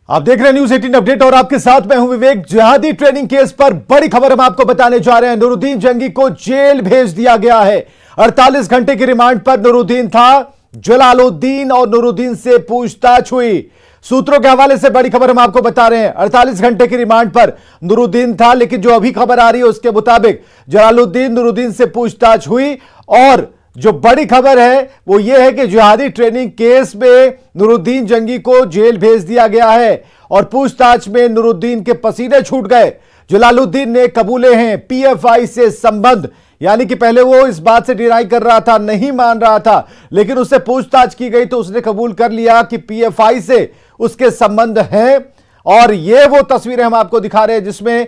आप देख रहे हैं न्यूज 18 अपडेट और आपके साथ मैं हूं विवेक। जिहादी ट्रेनिंग केस पर बड़ी खबर हम आपको बताने जा रहे हैं। नूरुद्दीन जंगी को जेल भेज दिया गया है। 48 घंटे की रिमांड पर नूरुद्दीन था। जलालुद्दीन और नूरुद्दीन से पूछताछ हुई। सूत्रों के हवाले से बड़ी खबर हम आपको बता रहे हैं। 48 घंटे की रिमांड पर नूरुद्दीन था, लेकिन जो अभी खबर आ रही है उसके मुताबिक जलालुद्दीन नूरुद्दीन से पूछताछ हुई और जो बड़ी खबर है वो ये है कि जिहादी ट्रेनिंग केस में नूरुद्दीन जंगी को जेल भेज दिया गया है और पूछताछ में नूरुद्दीन के पसीने छूट गए। जलालुद्दीन ने कबूले हैं पीएफआई से संबंध, यानी कि पहले वो इस बात से डिनाई कर रहा था, नहीं मान रहा था, लेकिन उससे पूछताछ की गई तो उसने कबूल कर लिया कि पीएफआई से उसके संबंध हैं। और ये वो तस्वीरें हम आपको दिखा रहे हैं जिसमें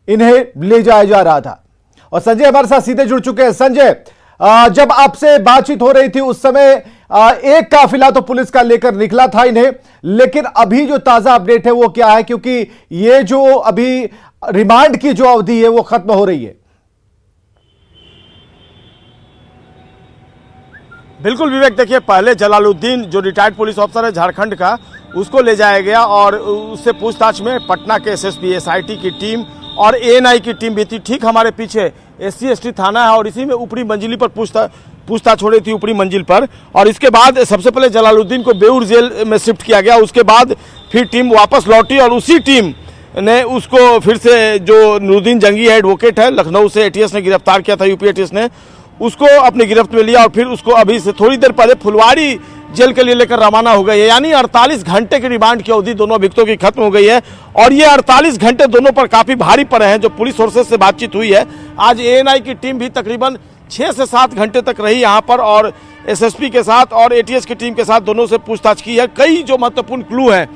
इन्हें ले जाया जा रहा था। और संजय हमारे साथ सीधे जुड़ चुके हैं। संजय, जब आपसे बातचीत हो रही थी उस समय एक काफिला तो पुलिस का लेकर निकला था इन्हें, लेकिन अभी जो ताजा अपडेट है वो क्या है, क्योंकि ये जो अभी रिमांड की जो अवधि है वो खत्म हो रही है। बिल्कुल विवेक, देखिए पहले जलालुद्दीन जो रिटायर्ड पुलिस ऑफिसर है झारखंड का, उसको ले जाया गया और उससे पूछताछ में पटना के एसएसपी एसआईटी की टीम और एएनआई की टीम भी थी। ठीक हमारे पीछे एससी एसटी थाना है और इसी में ऊपरी मंजिली पर पूछताछ हो रही थी, ऊपरी मंजिल पर। और इसके बाद सबसे पहले जलालुद्दीन को बेऊर जेल में शिफ्ट किया गया। उसके बाद फिर टीम वापस लौटी और उसी टीम ने उसको फिर से, जो नूरुद्दीन जंगी है, एडवोकेट है, लखनऊ से एटीएस ने गिरफ्तार किया था, यूपी एटीएस ने उसको अपनी गिरफ्त में लिया और फिर उसको अभी से थोड़ी देर पहले फुलवारी जेल के लिए लेकर रवाना हो गई है। यानी 48 घंटे की रिमांड की अवधि दोनों अभियुक्तों की खत्म हो गई है और ये 48 घंटे दोनों पर काफी भारी पड़े हैं। जो पुलिस सोर्सेज से बातचीत हुई है, आज एएनआई की टीम भी तकरीबन 6 से 7 घंटे तक रही यहाँ पर और एसएसपी के साथ और एटीएस की टीम के साथ दोनों से पूछताछ की है। कई जो महत्वपूर्ण क्लू हैं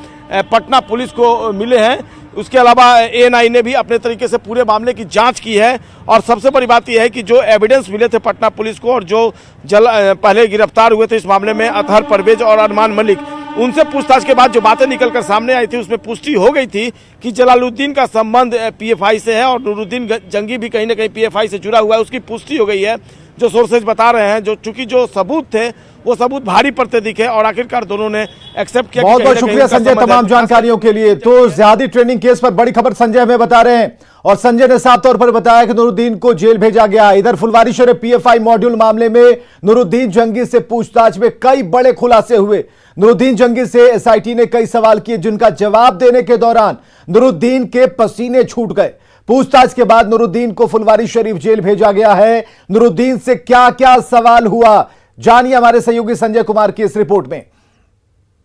पटना पुलिस को मिले हैं। उसके अलावा एएनआई ने भी अपने तरीके से पूरे मामले की जांच की है और सबसे बड़ी बात यह है कि जो एविडेंस मिले थे पटना पुलिस को और जो पहले गिरफ्तार हुए थे इस मामले में अतहर परवेज और अरमान मलिक, उनसे पूछताछ के बाद जो बातें निकलकर सामने आई थी उसमें पुष्टि हो गई थी कि जलालुद्दीन का संबंध पीएफआई से है और नूरुद्दीन जंगी भी कहीं ना कहीं पीएफआई से जुड़ा हुआ है। उसकी पुष्टि हो गई है। जो सोर्सेज बता रहे हैं, जो चूंकि जो सबूत थे वो सबूत भारी पड़ते दिखे और आखिरकार दोनों ने एक्सेप्ट किया। बहुत बहुत शुक्रिया संजय तमाम जानकारियों के लिए। तो जिहादी ट्रेनिंग केस पर बड़ी खबर संजय हमें बता रहे हैं और संजय ने साफ तौर पर बताया कि नूरुद्दीन को जेल भेजा गया। इधर फुलवारीशरीफ पीएफआई मॉड्यूल मामले में नूरुद्दीन जंगी से पूछताछ में कई बड़े खुलासे हुए। नूरुद्दीन जंगी से एसआईटी ने कई सवाल किए जिनका जवाब देने के दौरान नूरुद्दीन के पसीने छूट गए। पूछताछ के बाद नूरुद्दीन को फुलवारीशरीफ जेल भेजा गया है। नूरुद्दीन से क्या क्या सवाल हुआ, जानिए हमारे सहयोगी संजय कुमार की इस रिपोर्ट में।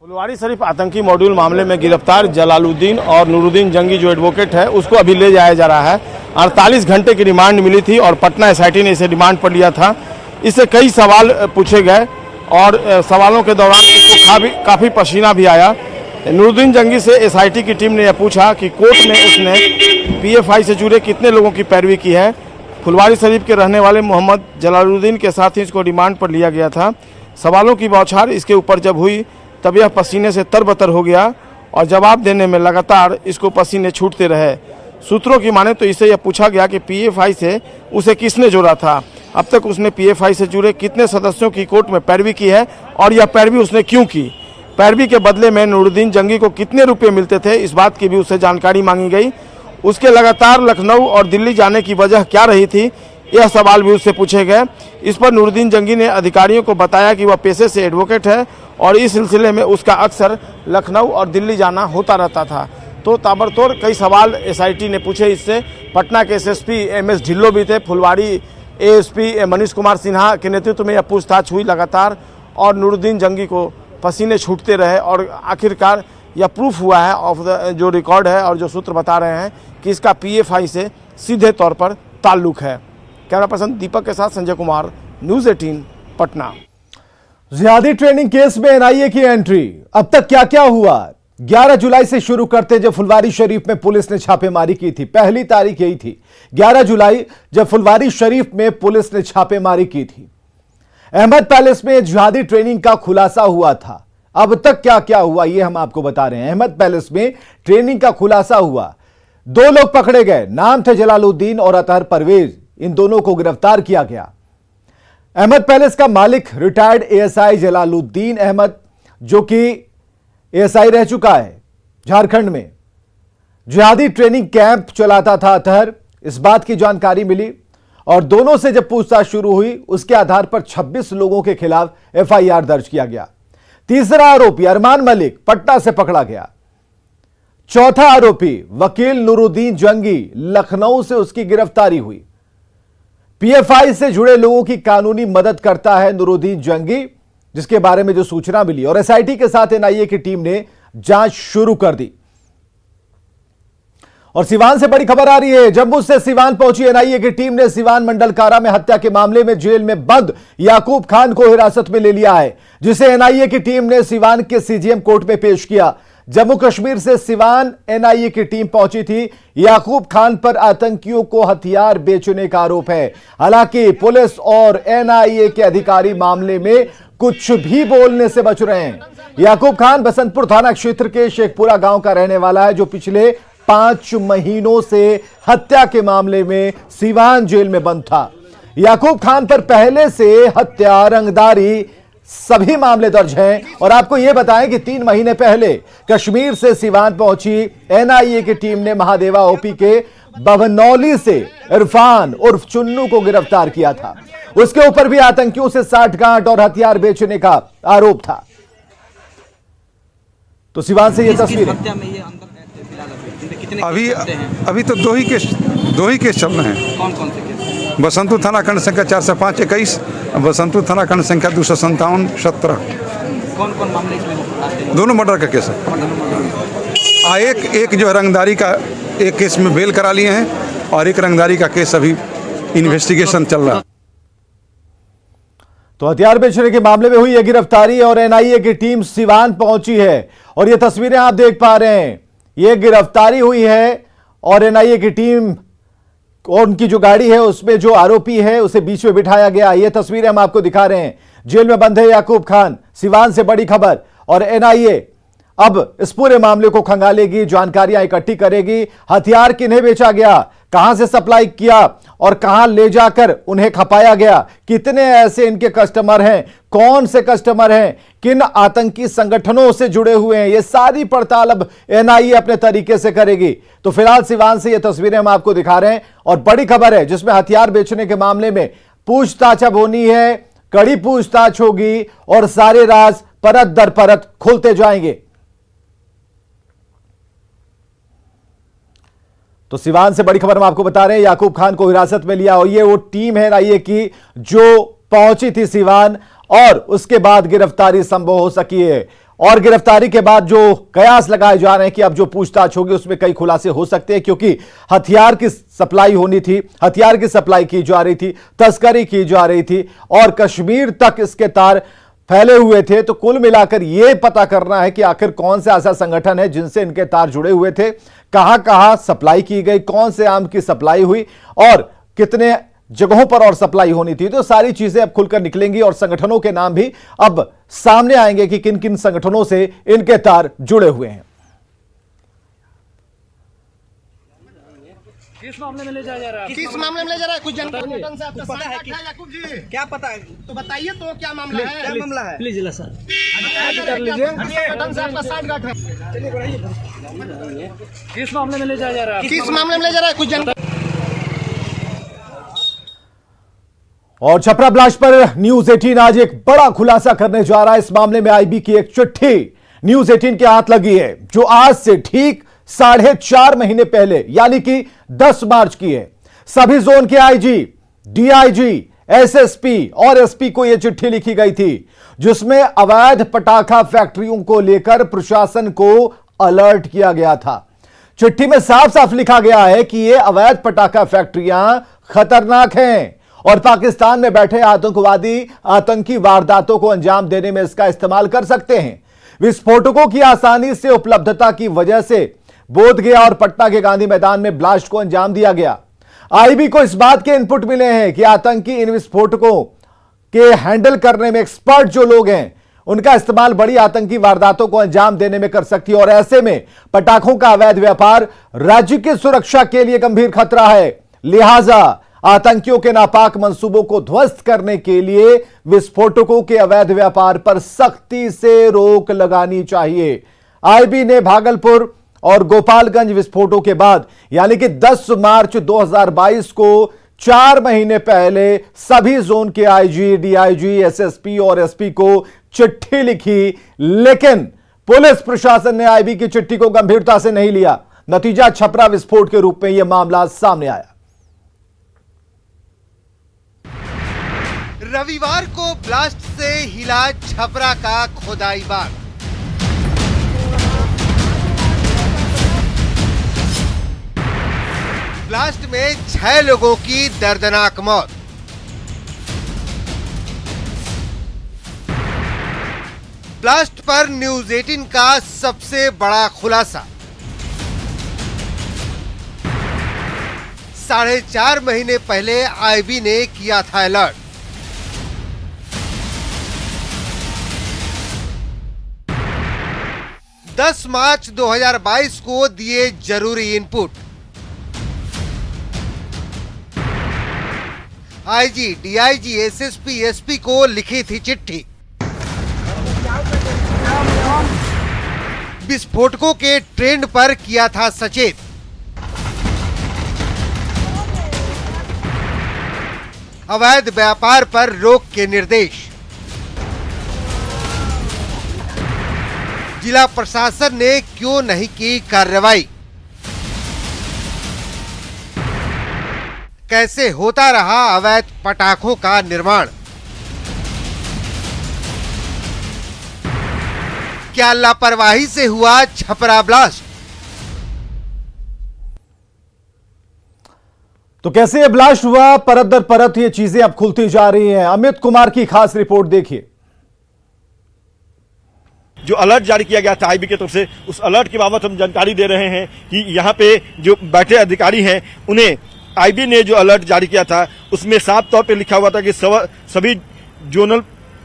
फुलवारीशरीफ आतंकी मॉड्यूल मामले में गिरफ्तार जलालुद्दीन और नूरुद्दीन जंगी जो एडवोकेट है उसको अभी ले जाया जा रहा है। 48 घंटे की रिमांड मिली थी और पटना एसआईटी ने इसे रिमांड पर लिया था। इससे कई सवाल पूछे गए और सवालों के दौरान इसको काफ़ी पसीना भी आया। नूरुद्दीन जंगी से एसआईटी की टीम ने यह पूछा कि कोर्ट में उसने पीएफआई से जुड़े कितने लोगों की पैरवी की है। फुलवारीशरीफ के रहने वाले मोहम्मद जलालुद्दीन के साथ ही इसको रिमांड पर लिया गया था। सवालों की बौछार इसके ऊपर जब हुई तब यह पसीने से तरबतर हो गया और जवाब देने में लगातार इसको पसीने छूटते रहे। सूत्रों की माने तो इसे यह पूछा गया कि पीएफआई से उसे किसने जोड़ा था, अब तक उसने पीएफआई से जुड़े कितने सदस्यों की कोर्ट में पैरवी की है और यह पैरवी उसने क्यों की। पैरवी के बदले में नूरुद्दीन जंगी को कितने रुपये मिलते थे, इस बात की भी उससे जानकारी मांगी गई। उसके लगातार लखनऊ और दिल्ली जाने की वजह क्या रही थी, यह सवाल भी उससे पूछे गए। इस पर नूरुद्दीन जंगी ने अधिकारियों को बताया कि वह पेशे से एडवोकेट है और इस सिलसिले में उसका अक्सर लखनऊ और दिल्ली जाना होता रहता था। तो ताबड़तोड़ कई सवाल एसआईटी ने पूछे इससे। पटना के एसएसपी एमएस ढिल्लो भी थे। फुलवारी एएसपी मनीष कुमार सिन्हा के नेतृत्व में यह पूछताछ हुई लगातार और नूरुद्दीन जंगी को पसीने छूटते रहे और आखिरकार यह प्रूफ हुआ है ऑफ द जो रिकॉर्ड है और जो सूत्र बता रहे हैं कि इसका पीएफआई से सीधे तौर पर ताल्लुक है। कैमरा पर्सन दीपक के साथ संजय कुमार, न्यूज 18 पटना। जिहादी ट्रेनिंग केस में एनआईए की एंट्री, अब तक क्या क्या हुआ। 11 जुलाई से शुरू करते जब फुलवारीशरीफ में पुलिस ने छापेमारी की थी, पहली तारीख यही थी 11 जुलाई जब फुलवारीशरीफ में पुलिस ने छापेमारी की थी। अहमद पैलेस में जिहादी ट्रेनिंग का खुलासा हुआ था। अब तक क्या क्या हुआ ये हम आपको बता रहे हैं। अहमद पैलेस में ट्रेनिंग का खुलासा हुआ। 2 लोग पकड़े गए, नाम थे जलालुद्दीन और अतहर परवेज। इन दोनों को गिरफ्तार किया गया। अहमद पैलेस का मालिक रिटायर्ड एएसआई जलालुद्दीन अहमद, जो कि एएसआई रह चुका है, झारखंड में जिहादी ट्रेनिंग कैंप चलाता था अतहर, इस बात की जानकारी मिली और दोनों से जब पूछताछ शुरू हुई उसके आधार पर 26 लोगों के खिलाफ एफआईआर दर्ज किया गया। तीसरा आरोपी अरमान मलिक पटना से पकड़ा गया। चौथा आरोपी वकील नूरुद्दीन जंगी, लखनऊ से उसकी गिरफ्तारी हुई। पीएफआई से जुड़े लोगों की कानूनी मदद करता है नूरुद्दीन जंगी, जिसके बारे में जो सूचना मिली और एसआईटी के साथ एनआईए की टीम ने जांच शुरू कर दी। और सिवान से बड़ी खबर आ रही है। जम्मू से सिवान पहुंची एनआईए की टीम ने सिवान मंडल कारा में हत्या के मामले में जेल में बंद याकूब खान को हिरासत में ले लिया है, जिसे एनआईए की टीम ने सिवान के सीजीएम कोर्ट में पेश किया। जम्मू कश्मीर से सिवान एनआईए की टीम पहुंची थी। याकूब खान पर आतंकियों को हथियार बेचने का आरोप है। हालांकि पुलिस और एनआईए के अधिकारी मामले में कुछ भी बोलने से बच रहे हैं। याकूब खान बसंतपुर थाना क्षेत्र के शेखपुरा गांव का रहने वाला है, जो पिछले 5 महीनों से हत्या के मामले में सिवान जेल में बंद था। याकूब खान पर पहले से हत्या, रंगदारी सभी मामले दर्ज हैं। और आपको यह बताएं कि 3 महीने पहले कश्मीर से सिवान पहुंची एनआईए की टीम ने महादेवा ओपी के बवनौली से इरफान उर्फ चुन्नू को गिरफ्तार किया था। उसके ऊपर भी आतंकियों से साठगांठ और हथियार बेचने का आरोप था। तो सिवान से यह तस्वीर अभी तो दो ही केस चल रहे हैं। कौन कौन से केस? बसंतपुर थाना खंड संख्या 405 21, बसंतपुर थाना खंड संख्या 257 17। कौन कौन मामले इसमें आते हैं? दोनों मर्डर का केस है। एक जो है रंगदारी का एक केस में बेल करा लिए हैं और एक रंगदारी का केस अभी इन्वेस्टिगेशन चल रहा है। तो हथियार बेचने के मामले में हुई यह गिरफ्तारी और एनआईए की टीम सिवान पहुंची है और ये तस्वीरें आप देख पा रहे हैं। यह गिरफ्तारी हुई है और एनआईए की टीम और उनकी जो गाड़ी है उसमें जो आरोपी है उसे बीच में बिठाया गया। यह तस्वीरें हम आपको दिखा रहे हैं। जेल में बंद है याकूब खान। सिवान से बड़ी खबर और एनआईए अब इस पूरे मामले को खंगालेगी, जानकारियां इकट्ठी करेगी। हथियार किन्हें बेचा गया, कहां से सप्लाई किया और कहां ले जाकर उन्हें खपाया गया, कितने ऐसे इनके कस्टमर हैं, कौन से कस्टमर हैं, किन आतंकी संगठनों से जुड़े हुए हैं, ये सारी पड़ताल अब एनआईए अपने तरीके से करेगी। तो फिलहाल सिवान से ये तस्वीरें हम आपको दिखा रहे हैं और बड़ी खबर है जिसमें हथियार बेचने के मामले में पूछताछ अब होनी है, कड़ी पूछताछ होगी और सारे राज परत दर परत खुलते जाएंगे। तो सिवान से बड़ी खबर हम आपको बता रहे हैं, याकूब खान को हिरासत में लिया और ये वो टीम है एनआईए की जो पहुंची थी सिवान और उसके बाद गिरफ्तारी संभव हो सकी है। और गिरफ्तारी के बाद जो कयास लगाए जा रहे हैं कि अब जो पूछताछ होगी उसमें कई खुलासे हो सकते हैं, क्योंकि हथियार की सप्लाई होनी थी, हथियार की सप्लाई की जा रही थी, तस्करी की जा रही थी और कश्मीर तक इसके तार फैले हुए थे। तो कुल मिलाकर यह पता करना है कि आखिर कौन से ऐसा संगठन है जिनसे इनके तार जुड़े हुए थे, कहां कहां सप्लाई की गई, कौन से आम की सप्लाई हुई और कितने जगहों पर और सप्लाई होनी थी। तो सारी चीजें अब खुलकर निकलेंगी और संगठनों के नाम भी अब सामने आएंगे कि किन किन संगठनों से इनके तार जुड़े हुए हैं। किस मामले में ले जाया जा रहा है? किस मामले में ले जा रहा है? कुछ जानकारी से आपका पता है कि याकूब जी? क्या पता है? तो बताइए तो क्या मामला है? क्या मामला है? प्लीज जिला सर कर लीजिए। संगठन से आपका साठगांठ है। किस मामले में ले जाया जा रहा है? किस मामले में ले जा रहा है? कुछ जानकारी। और छपरा ब्लास्ट पर न्यूज 18 आज एक बड़ा खुलासा करने जा रहा है। इस मामले में आईबी की एक चिट्ठी न्यूज 18 के हाथ लगी है, जो आज से ठीक 4.5 महीने पहले यानी कि 10 मार्च की है। सभी जोन के आईजी, डीआईजी, एसएसपी और एसपी को यह चिट्ठी लिखी गई थी, जिसमें अवैध पटाखा फैक्ट्रियों को लेकर प्रशासन को अलर्ट किया गया था। चिट्ठी में साफ साफ लिखा गया है कि ये अवैध पटाखा फैक्ट्रियां खतरनाक हैं और पाकिस्तान में बैठे आतंकवादी आतंकी वारदातों को अंजाम देने में इसका इस्तेमाल कर सकते हैं। विस्फोटकों की आसानी से उपलब्धता की वजह से बोधगया और पटना के गांधी मैदान में ब्लास्ट को अंजाम दिया गया। आईबी को इस बात के इनपुट मिले हैं कि आतंकी इन विस्फोटकों के हैंडल करने में एक्सपर्ट जो लोग हैं, उनका इस्तेमाल बड़ी आतंकी वारदातों को अंजाम देने में कर सकती है और ऐसे में पटाखों का अवैध व्यापार राज्य की सुरक्षा के लिए गंभीर खतरा है। लिहाजा आतंकियों के नापाक मंसूबों को ध्वस्त करने के लिए विस्फोटकों के अवैध व्यापार पर सख्ती से रोक लगानी चाहिए। आईबी ने भागलपुर और गोपालगंज विस्फोटों के बाद यानी कि 10 मार्च 2022 को 4 महीने पहले सभी जोन के आईजी, डीआईजी, एसएसपी और एसपी को चिट्ठी लिखी, लेकिन पुलिस प्रशासन ने आईबी की चिट्ठी को गंभीरता से नहीं लिया। नतीजा छपरा विस्फोट के रूप में यह मामला सामने आया। रविवार को ब्लास्ट से हिला छपरा का खोदाई बाग। ब्लास्ट में 6 लोगों की दर्दनाक मौत। ब्लास्ट पर न्यूज 18 का सबसे बड़ा खुलासा। 4.5 महीने पहले आईबी ने किया था अलर्ट। दस मार्च 2022 को दिए जरूरी input. IG, DIG, SSP, SP को लिखी थी चिट्ठी। विस्फोटकों के ट्रेंड पर किया था सचेत। अवैध व्यापार पर रोक के निर्देश। जिला प्रशासन ने क्यों नहीं की कार्रवाई? कैसे होता रहा अवैध पटाखों का निर्माण? क्या लापरवाही से हुआ छपरा ब्लास्ट? तो कैसे यह ब्लास्ट हुआ, परत दर परत ये चीजें अब खुलती जा रही हैं। अमित कुमार की खास रिपोर्ट देखिए। जो अलर्ट जारी किया गया था आईबी की तरफ से, उस अलर्ट के बाबत हम जानकारी दे रहे हैं कि यहाँ पे जो बैठे अधिकारी हैं उन्हें आईबी ने जो अलर्ट जारी किया था उसमें साफ तौर पे लिखा हुआ था कि सभी जोनल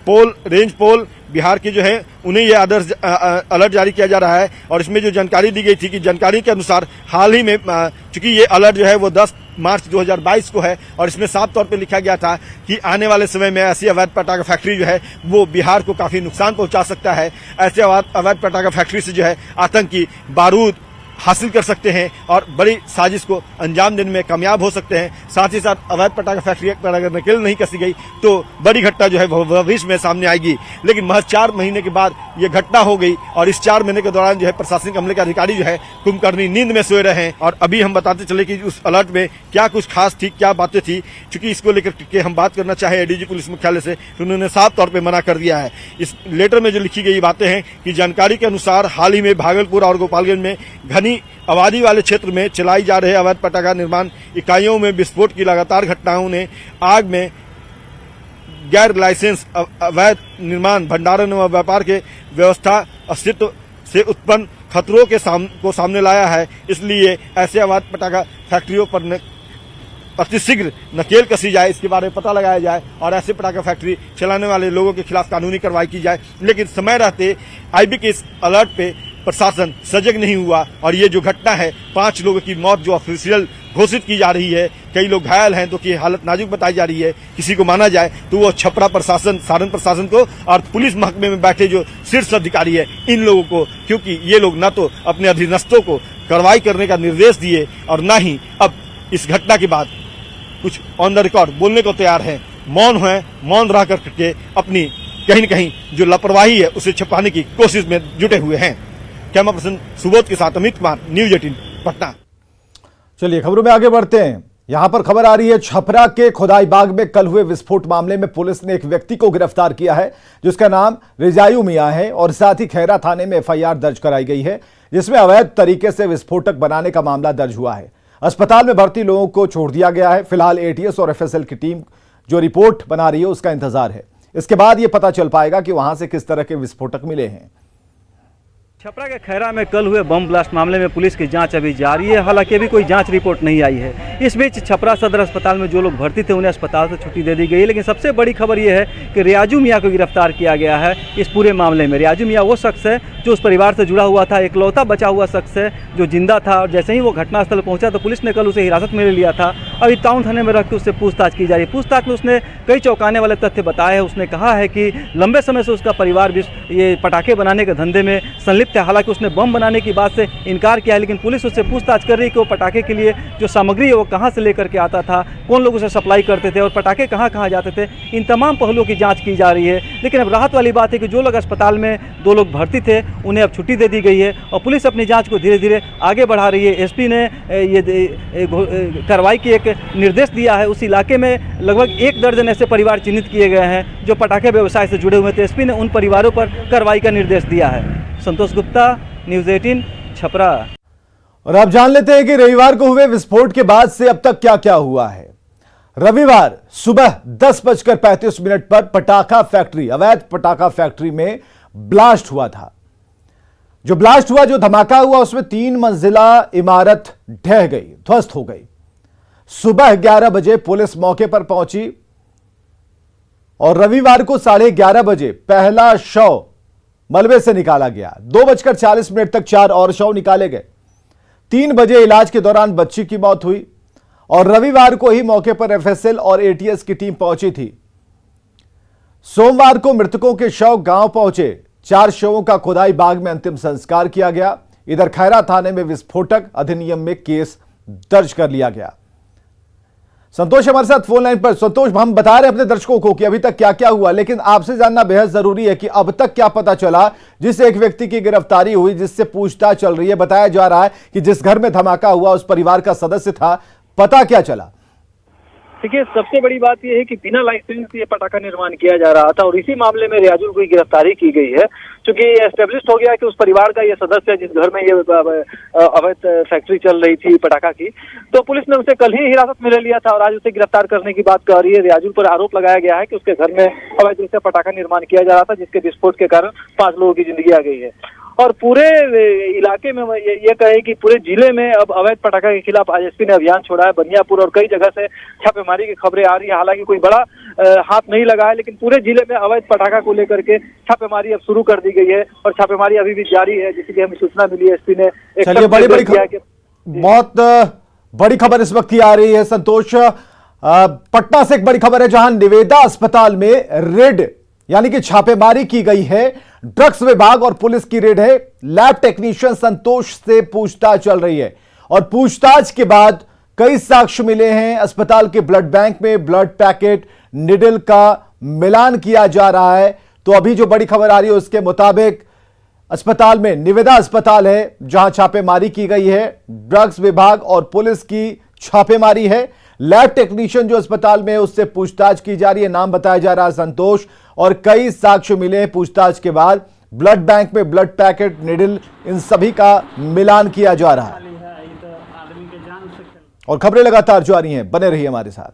पोल, रेंज पोल बिहार के जो है उन्हें यह आदर्श अलर्ट जारी किया जा रहा है। और इसमें जो जानकारी दी गई थी कि जानकारी के अनुसार हाल ही में चूंकि ये अलर्ट जो है वो 10 मार्च 2022 को है और इसमें साफ तौर पे लिखा गया था कि आने वाले समय में ऐसी अवैध पटाखा फैक्ट्री जो है वो बिहार को काफी नुकसान पहुंचा सकता है। ऐसे अवैध पटाखा फैक्ट्री से जो है आतंकी बारूद हासिल कर सकते हैं और बड़ी साजिश को अंजाम देने में कामयाब हो सकते हैं। साथ ही साथ अवैध पटाखा फैक्ट्री पर अगर नकेल नहीं कसी गई तो बड़ी घटना जो है भविष्य में सामने आएगी। लेकिन महज 4 महीने के बाद ये घटना हो गई और इस 4 महीने के दौरान जो है प्रशासनिक अमले के अधिकारी जो है कुंभकर्णी नींद में सोए रहे हैं। और अभी हम बताते चले कि उस अलर्ट में क्या कुछ खास थी, क्या बातें थी। चूंकि इसको लेकर के हम बात करना चाहे एडीजी पुलिस मुख्यालय से, तो उन्होंने साफ तौर पर मना कर दिया है। इस लेटर में जो लिखी गई बातें हैं कि जानकारी के अनुसार हाल ही में भागलपुर और गोपालगंज में घनी आबादी वाले क्षेत्र में चलाई जा रहे अवैध पटाखा निर्माण इकाइयों में विस्फोट की लगातार घटनाओं ने आग में गैर लाइसेंस अवैध निर्माण, भंडारण व व्यापार के व्यवस्था अस्तित्व से उत्पन्न खतरों के सामने लाया है। इसलिए ऐसे अवैध पटाखा फैक्ट्रियों पर अतिशीघ्र नकेल कसी जाए, इसके बारे में पता लगाया जाए और ऐसे पटाखा फैक्ट्री चलाने वाले लोगों के खिलाफ कानूनी कार्रवाई की जाए। लेकिन समय रहते आईबी के इस अलर्ट पे प्रशासन सजग नहीं हुआ और ये जो घटना है 5 लोगों की मौत जो ऑफिशियल घोषित की जा रही है, कई लोग घायल हैं तो की हालत नाजुक बताई जा रही है। किसी को माना जाए तो वो छपरा प्रशासन, सारण प्रशासन को और पुलिस महकमे में बैठे जो शीर्ष अधिकारी है इन लोगों को, क्योंकि ये लोग न तो अपने अधीनस्थों को कार्रवाई करने का निर्देश दिए और न ही अब इस घटना के बाद कुछ ऑन द रिकॉर्ड बोलने को तैयार है। मौन रह करके अपनी कहीं न कहीं जो लापरवाही है उसे छिपाने की कोशिश में जुटे हुए हैं। कैमरा पर्सन सुबोध के साथ अमित कुमार, न्यूज 18 पटना। चलिए खबरों में आगे बढ़ते हैं। यहां पर खबर आ रही है छपरा के खुदाई बाग में कल हुए विस्फोट मामले में पुलिस ने एक व्यक्ति को गिरफ्तार किया है जिसका नाम रिजायू मियां है और साथ ही खैरा थाने में एफआईआर दर्ज कराई गई है जिसमें अवैध तरीके से विस्फोटक बनाने का मामला दर्ज हुआ है। अस्पताल में भर्ती लोगों को छोड़ दिया गया है। फिलहाल एटीएस और एफएसएल की टीम जो रिपोर्ट बना रही है उसका इंतजार है। इसके बाद यह पता चल पाएगा कि वहां से किस तरह के विस्फोटक मिले हैं। छपरा के खैरा में कल हुए बम ब्लास्ट मामले में पुलिस की जांच अभी जारी है। हालांकि अभी कोई जांच रिपोर्ट नहीं आई है। इस बीच छपरा सदर अस्पताल में जो लोग भर्ती थे उन्हें अस्पताल से छुट्टी दे दी गई है। लेकिन सबसे बड़ी खबर यह है कि रियाजू मियां को गिरफ्तार किया गया है इस पूरे मामले में। रियाजू मियां वो शख्स है जो उस परिवार से जुड़ा हुआ था, इकलौता बचा हुआ शख्स है जो जिंदा था। और जैसे ही वो घटनास्थल पहुंचा तो पुलिस ने कल उसे हिरासत में ले लिया था। अभी टाउन थाने में रख के उससे पूछताछ की जा रही है। पूछताछ में उसने कई चौंकाने वाले तथ्य बताए हैं। उसने कहा है कि लंबे समय से उसका परिवार भी ये पटाखे बनाने के धंधे में संलिप्त संदिग्ध थे। हालांकि उसने बम बनाने की बात से इनकार किया है, लेकिन पुलिस उससे पूछताछ कर रही है कि वो पटाखे के लिए जो सामग्री है वो कहाँ से लेकर के आता था, कौन लोग उसे सप्लाई करते थे और पटाखे कहाँ कहाँ जाते थे। इन तमाम पहलुओं की जाँच की जा रही है। लेकिन अब राहत वाली बात है कि जो लोग अस्पताल में 2 लोग भर्ती थे उन्हें अब छुट्टी दे दी गई है और पुलिस अपनी जाँच को धीरे धीरे आगे बढ़ा रही है। एसपी ने ये कार्रवाई की एक निर्देश दिया है। उस इलाके में लगभग 1 दर्जन ऐसे परिवार चिन्हित किए गए हैं जो पटाखे व्यवसाय से जुड़े हुए थे। एसपी ने उन परिवारों पर कार्रवाई का निर्देश दिया है। संतोष गुप्ता, न्यूज़ 18, छपरा। और आप जान लेते हैं कि रविवार को हुए विस्फोट के बाद से अब तक क्या क्या हुआ है। रविवार सुबह 10:35 पर पटाखा फैक्ट्री, अवैध पटाखा फैक्ट्री में ब्लास्ट हुआ था। जो ब्लास्ट हुआ, जो धमाका हुआ, उसमें 3 मंजिला इमारत ढह गई, ध्वस्त हो गई। सुबह 11 बजे पुलिस मौके पर पहुंची और रविवार को 11:30 बजे पहला शव मलबे से निकाला गया। 2:40 तक 4 और शव निकाले गए। 3 बजे इलाज के दौरान बच्ची की मौत हुई और रविवार को ही मौके पर एफएसएल और एटीएस की टीम पहुंची थी। सोमवार को मृतकों के शव गांव पहुंचे। 4 शवों का खुदाई बाग में अंतिम संस्कार किया गया। इधर खैरा थाने में विस्फोटक अधिनियम में केस दर्ज कर लिया गया। संतोष हमारे साथ फोन लाइन पर। संतोष, हम बता रहे हैं अपने दर्शकों को कि अभी तक क्या क्या हुआ, लेकिन आपसे जानना बेहद जरूरी है कि अब तक क्या पता चला। जिस एक व्यक्ति की गिरफ्तारी हुई, जिससे पूछताछ चल रही है, बताया जा रहा है कि जिस घर में धमाका हुआ उस परिवार का सदस्य था, पता क्या चला? देखिए, सबसे बड़ी बात यह है कि बिना लाइसेंस ये पटाखा निर्माण किया जा रहा था और इसी मामले में रियाजुल को गिरफ्तारी की गई है। क्योंकि एस्टेब्लिश्ड हो गया कि उस परिवार का ये सदस्य जिस घर में ये अवैध फैक्ट्री चल रही थी पटाखा की, तो पुलिस ने उसे कल ही हिरासत में ले लिया था और आज उसे गिरफ्तार करने की बात कह रही है। रियाजुल पर आरोप लगाया गया है कि उसके घर में अवैध रूप से पटाखा निर्माण किया जा रहा था, जिसके विस्फोट के कारण 5 लोगों की जिंदगी आ गई है। और पूरे इलाके में ये कहे कि पूरे जिले में अब अवैध पटाखा के खिलाफ एसपी ने अभियान छोड़ा है। बनियापुर और कई जगह से छापेमारी की खबरें आ रही है। हालांकि कोई बड़ा हाथ नहीं लगा है, लेकिन पूरे जिले में अवैध पटाखा को लेकर के छापेमारी अब शुरू कर दी गई है और छापेमारी अभी भी जारी है। जैसे कि हमें सूचना मिली, एसपी ने बहुत बड़ी खबर इस वक्त की आ रही है। संतोष, पटना से एक बड़ी खबर है जहां निवेदा अस्पताल में रेड यानी कि छापेमारी की गई है। ड्रग्स विभाग और पुलिस की रेड है। लैब टेक्नीशियन संतोष से पूछताछ चल रही है और पूछताछ के बाद कई साक्ष्य मिले हैं। अस्पताल के ब्लड बैंक में ब्लड पैकेट, निडल का मिलान किया जा रहा है। तो अभी जो बड़ी खबर आ रही है उसके मुताबिक अस्पताल में, निवेदा अस्पताल है जहां छापेमारी की गई है। ड्रग्स विभाग और पुलिस की छापेमारी है। लैब टेक्नीशियन जो अस्पताल में है उससे पूछताछ की जा रही है। नाम बताया जा रहा है संतोष और कई साक्ष्य मिले हैं पूछताछ के बाद। ब्लड बैंक में ब्लड पैकेट, निडल, इन सभी का मिलान किया जा रहा है और खबरें लगातार जारी हैं। बने रहिए हमारे साथ।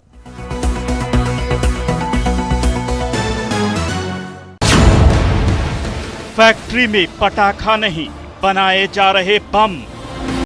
फैक्ट्री में पटाखा नहीं, बनाए जा रहे बम।